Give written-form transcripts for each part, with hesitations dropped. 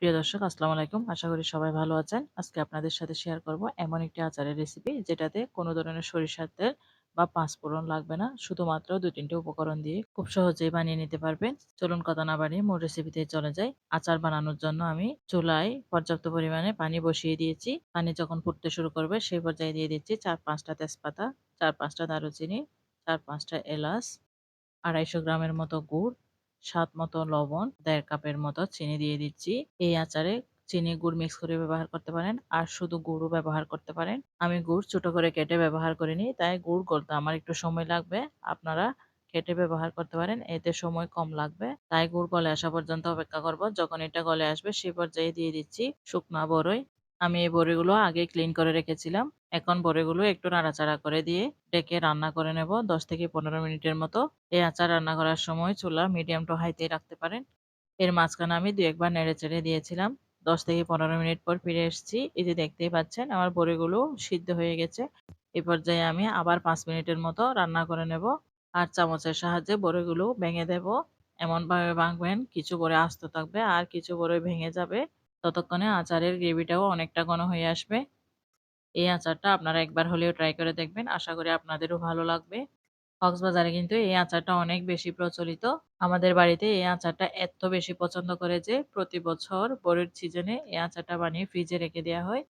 প্রিয় দর্শক আসসালামু আলাইকুম। আশা করি সবাই ভালো আছেন। আজকে আপনাদের সাথে শেয়ার করব এমন একটি আচারের রেসিপি যেটাতে কোনো ধরনের সরিষার তেল বা পাঁচফোড়ন লাগবে না। শুধুমাত্র ২-৩ টি উপকরণ দিয়ে খুব সহজেই বানিয়ে নিতে পারবেন। চলুন কথা না বাড়িয়ে মূল রেসিপিতে চলে যাই। আচার বানানোর জন্য আমি চুলায় পর্যাপ্ত পরিমাণে পানি বসিয়ে দিয়েছি। পানি যখন ফুটতে শুরু করবে সেই পর্যায়ে দিয়ে দিচ্ছি ৪-৫ টা তেজপাতা, ৪-৫ টা দারুচিনি, ৪-৫ টা এলাচ, ২৫০ গ্রামের মতো গুড়, স্বাদ মতো লবণ, ১.৫ কাপের মতো চিনি দিয়ে দিচ্ছি। এই আচারে চিনি গুড় মিক্স করে ব্যবহার করতে পারেন আর শুধু গুড়ও ব্যবহার করতে পারেন। আমি গুড় ছোট করে কেটে ব্যবহার করিনি, তাই গুড় গলতে আমার একটু সময় লাগবে। আপনারা কেটে ব্যবহার করতে পারেন, এতে সময় কম লাগবে। তাই গুড় গলে আসা পর্যন্ত অপেক্ষা করব। যখন এটা গলে আসবে সেই পর্যায়ে দিয়ে দিচ্ছি শুকনা বড়ই। আমি এই বড়িগুলো আগে ক্লিন করে রেখেছিলাম। এখন বড়িগুলো একটু নাড়াচাড়া করে দিয়ে ডেকে রান্না করে নেব ১০ থেকে ১৫ মিনিটের মতো। এই আচার রান্না করার সময় চুলা মিডিয়াম টু হাইতেই রাখতে পারেন। এর মাঝখানে আমি ২-১ বার নেড়েচেড়ে দিয়েছিলাম। ১০ থেকে ১৫ মিনিট পর ফিরে এসেছি। এই যে দেখতেই পাচ্ছেন আমার বড়িগুলো সিদ্ধ হয়ে গেছে। এ পর্যায়ে আমি আবার ৫ মিনিটের মতো রান্না করে নেব। আর চামচের সাহায্যে বড়িগুলো ভেঙে দেব। এমনভাবে ভাঙবেন কিছু বড়ি আস্ত থাকবে আর কিছু বড়ি ভেঙে যাবে। ততক্ষণে আচারের গ্রেভিটাও অনেকটা ঘন হয়ে আসবে। এই আচারটা আপনারা একবার হলেও ট্রাই করে দেখবেন। আশা করি আপনাদেরও ভালো লাগবে। কক্সবাজারে কিন্তু এই আচারটা অনেক বেশি প্রচলিত। আমাদের বাড়িতে এই আচারটা এত বেশি পছন্দ করে যে প্রতি বছর বড়ির সিজনে এই আচারটা বানিয়ে ফ্রিজে রেখে দেওয়া হয়।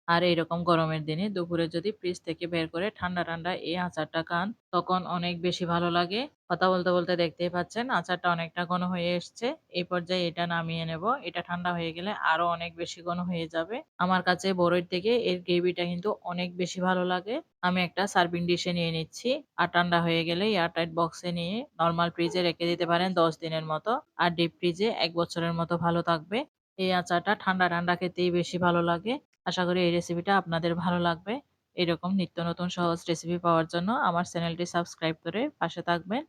আর এইরকম গরমের দিনে দুপুরে যদি ফ্রিজ থেকে বের করে ঠান্ডা, ঠান্ডা এই আচারটা খান, তখন অনেক বেশি ভালো লাগে। কথা বলতে, বলতে দেখতেই পাচ্ছেন আচারটা অনেকটা ঘন হয়ে এসছে। এই পর্যায়ে এটা নামিয়ে নেব। এটা ঠান্ডা হয়ে গেলে আরো অনেক বেশি ঘন হয়ে যাবে। আমার কাছে বড়ইর থেকে এর গ্রেভিটা কিন্তু অনেক বেশি ভালো লাগে। আমি একটা সার্ভিং ডিশে নিয়ে নিচ্ছি। আর ঠান্ডা হয়ে গেলে এয়ারটাইট বক্সে নিয়ে নরমাল ফ্রিজে রেখে দিতে পারেন ১০ দিনের মতো। আর ডিপ ফ্রিজে ১ বছরের মতো ভালো থাকবে। এই আচারটা ঠান্ডা, ঠান্ডা খেতেই বেশি ভালো লাগে। আশা করি এই রেসিপিটা আপনাদের ভালো লাগবে। এরকম নিত্য নতুন সহজ রেসিপি পাওয়ার জন্য আমার চ্যানেলটি সাবস্ক্রাইব করে পাশে থাকবেন।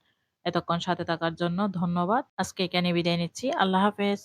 এতক্ষণ সাথে থাকার জন্য ধন্যবাদ। আজকে এখানে বিদায় নিচ্ছি। আল্লাহ হাফেজ।